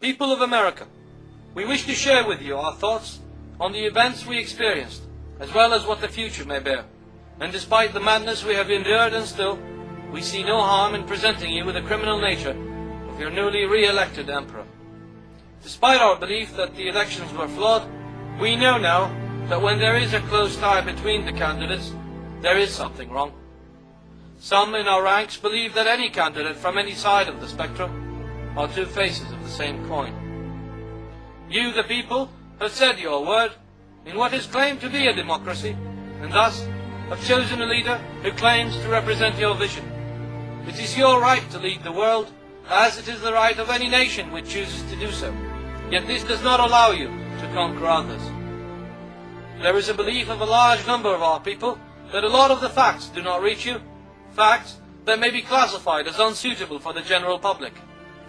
People of America, we wish to share with you our thoughts on the events we experienced, as well as what the future may bear. And despite the madness we have endured and still, we see no harm in presenting you with the criminal nature of your newly re-elected emperor. Despite our belief that the elections were flawed, we know now that when there is a close tie between the candidates, there is something wrong. Some in our ranks believe that any candidate from any side of the spectrum are two faces of the same coin. You, the people, have said your word in what is claimed to be a democracy, and thus have chosen a leader who claims to represent your vision. It is your right to lead the world, as it is the right of any nation which chooses to do so. Yet this does not allow you to conquer others. There is a belief of a large number of our people that a lot of the facts do not reach you, facts that may be classified as unsuitable for the general public,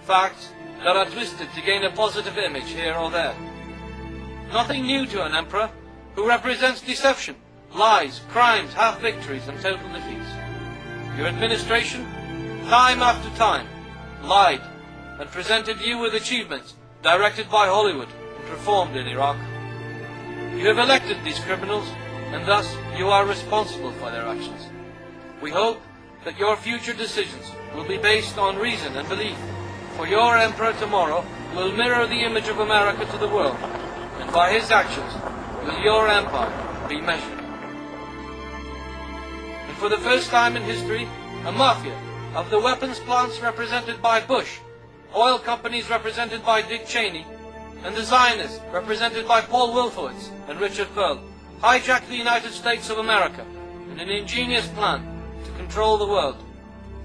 facts that are twisted to gain a positive image here or there. Nothing new to an emperor who represents deception, lies, crimes, half-victories and total defeats. Your administration, time after time, lied and presented you with achievements directed by Hollywood and performed in Iraq. You have elected these criminals, and thus you are responsible for their actions. We hope that your future decisions will be based on reason and belief, for your emperor tomorrow will mirror the image of America to the world, and by his actions will your empire be measured. And for the first time in history, a mafia of the weapons plants represented by Bush, oil companies represented by Dick Cheney, and the Zionists represented by Paul Wolfowitz and Richard Perle hijacked the United States of America in an ingenious plan to control the world.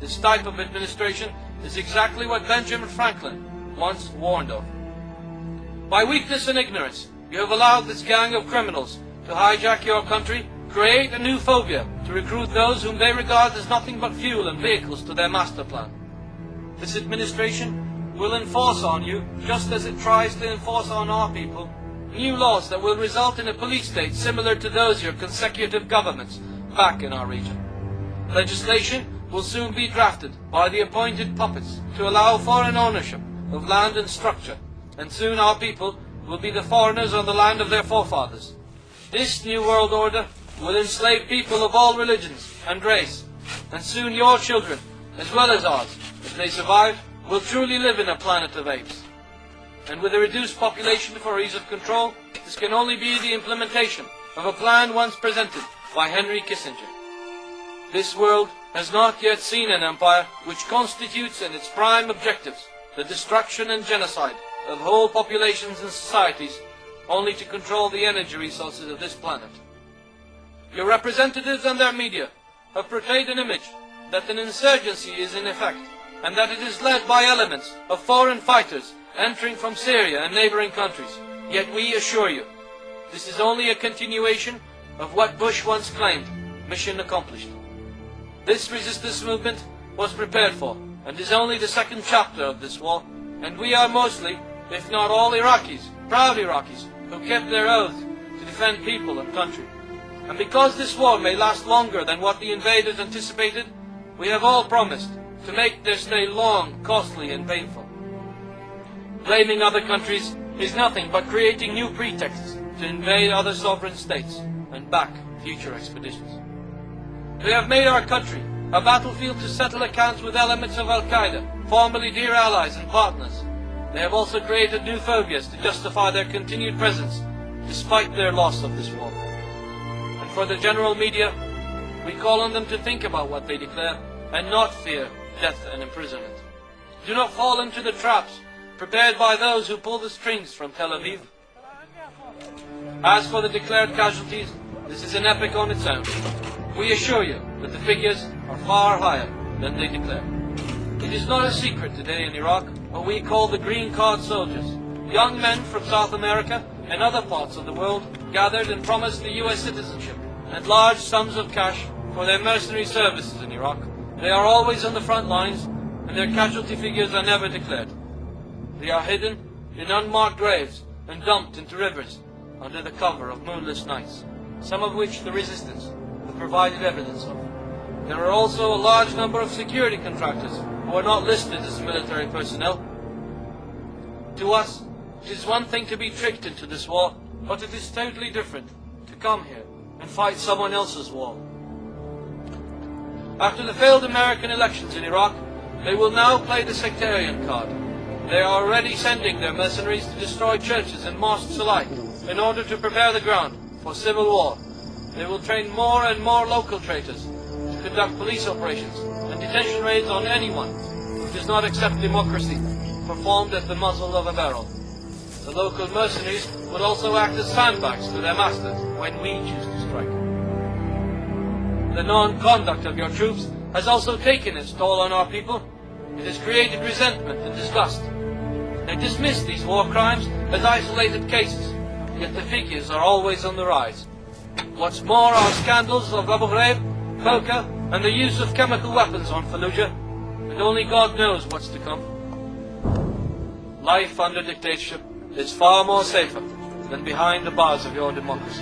This type of administration is exactly what Benjamin Franklin once warned of. By weakness and ignorance, you have allowed this gang of criminals to hijack your country, create a new phobia to recruit those whom they regard as nothing but fuel and vehicles to their master plan. This administration will enforce on you, just as it tries to enforce on our people, new laws that will result in a police state similar to those of your consecutive governments back in our region. Legislation will soon be drafted by the appointed puppets to allow foreign ownership of land and structure, and soon our people will be the foreigners on the land of their forefathers. This new world order will enslave people of all religions and race, and soon your children, as well as ours, if they survive, will truly live in a planet of apes. And with a reduced population for ease of control, this can only be the implementation of a plan once presented by Henry Kissinger. This world has not yet seen an empire which constitutes in its prime objectives the destruction and genocide of whole populations and societies, only to control the energy resources of this planet. Your representatives and their media have portrayed an image that an insurgency is in effect, and that it is led by elements of foreign fighters entering from Syria and neighboring countries. Yet we assure you, this is only a continuation of what Bush once claimed, mission accomplished. This resistance movement was prepared for, and is only the second chapter of this war, and we are mostly, if not all Iraqis, proud Iraqis, who kept their oath to defend people and country. And because this war may last longer than what the invaders anticipated, we have all promised to make their stay long, costly and painful. Blaming other countries is nothing but creating new pretexts to invade other sovereign states and back future expeditions. They have made our country a battlefield to settle accounts with elements of Al-Qaeda, formerly dear allies and partners. They have also created new phobias to justify their continued presence despite their loss of this war. And for the general media, we call on them to think about what they declare and not fear death and imprisonment. Do not fall into the traps prepared by those who pull the strings from Tel Aviv. As for the declared casualties, this is an epic on its own. We assure you that the figures are far higher than they declare. It is not a secret today in Iraq what we call the green card soldiers. Young men from South America and other parts of the world gathered and promised the US citizenship and large sums of cash for their mercenary services in Iraq. They are always on the front lines, and their casualty figures are never declared. They are hidden in unmarked graves and dumped into rivers under the cover of moonless nights, some of which the resistance have provided evidence of. There are also a large number of security contractors who are not listed as military personnel. To us, it is one thing to be tricked into this war, but it is totally different to come here and fight someone else's war. After the failed American elections in Iraq, they will now play the sectarian card. They are already sending their mercenaries to destroy churches and mosques alike in order to prepare the ground for civil war. They will train more and more local traitors to conduct police operations and detention raids on anyone who does not accept democracy performed at the muzzle of a barrel. The local mercenaries will also act as sandbags to their masters when we choose to strike. The non-conduct of your troops has also taken its toll on our people. It has created resentment and disgust. They dismiss these war crimes as isolated cases, yet the figures are always on the rise. What's more, our scandals of Abu Ghraib, Boka, and the use of chemical weapons on Fallujah, and only God knows what's to come. Life under dictatorship is far more safer than behind the bars of your democracy.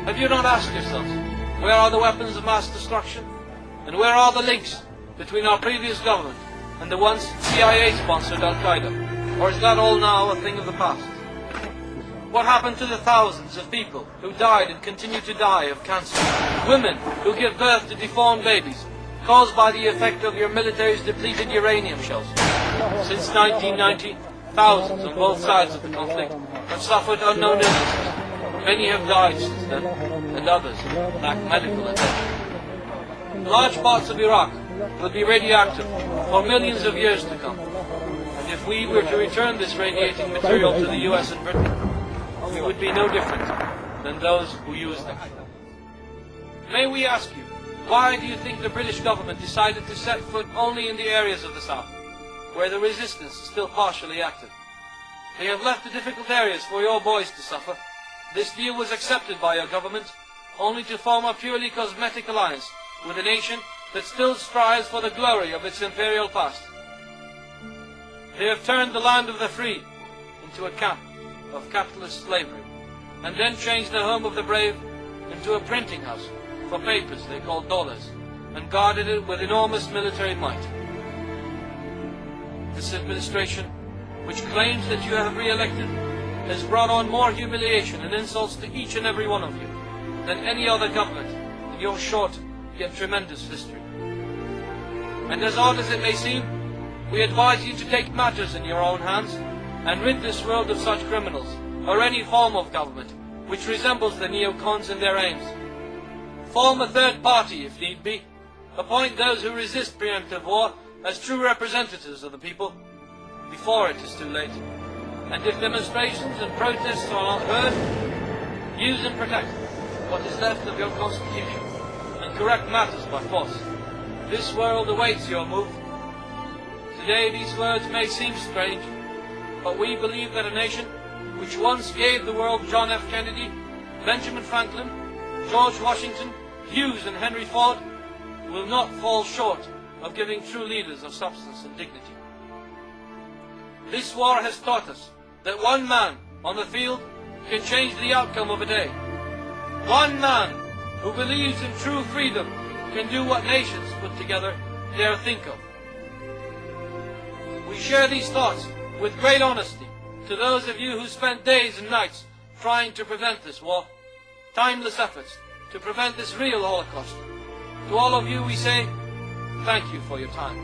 Have you not asked yourselves, where are the weapons of mass destruction? And where are the links between our previous government and the once CIA-sponsored Al-Qaeda? Or is that all now a thing of the past? What happened to the thousands of people who died and continue to die of cancer? Women who give birth to deformed babies, caused by the effect of your military's depleted uranium shells. Since 1990, thousands on both sides of the conflict have suffered unknown illnesses. Many have died since then, and others lack medical attention. Large parts of Iraq will be radioactive for millions of years to come. And if we were to return this radiating material to the US and Britain, we would be no different than those who use them. May we ask you, why do you think the British government decided to set foot only in the areas of the south, where the resistance is still partially active? They have left the difficult areas for your boys to suffer. This deal was accepted by your government, only to form a purely cosmetic alliance with a nation that still strives for the glory of its imperial past. They have turned the land of the free into a camp of capitalist slavery, and then changed the home of the brave into a printing house for papers they call dollars, and guarded it with enormous military might. This administration, which claims that you have re-elected, has brought on more humiliation and insults to each and every one of you than any other government in your short yet tremendous history. And as odd as it may seem, we advise you to take matters in your own hands and rid this world of such criminals, or any form of government which resembles the neocons in their aims. Form a third party if need be. Appoint those who resist preemptive war as true representatives of the people before it is too late. And if demonstrations and protests are not heard, use and protect what is left of your constitution and correct matters by force. This world awaits your move. Today these words may seem strange, but we believe that a nation which once gave the world John F. Kennedy, Benjamin Franklin, George Washington, Hughes and Henry Ford will not fall short of giving true leaders of substance and dignity. This war has taught us that one man on the field can change the outcome of a day. One man who believes in true freedom can do what nations put together dare think of. We share these thoughts with great honesty to those of you who spent days and nights trying to prevent this war, timeless efforts to prevent this real Holocaust. To all of you we say, thank you for your time.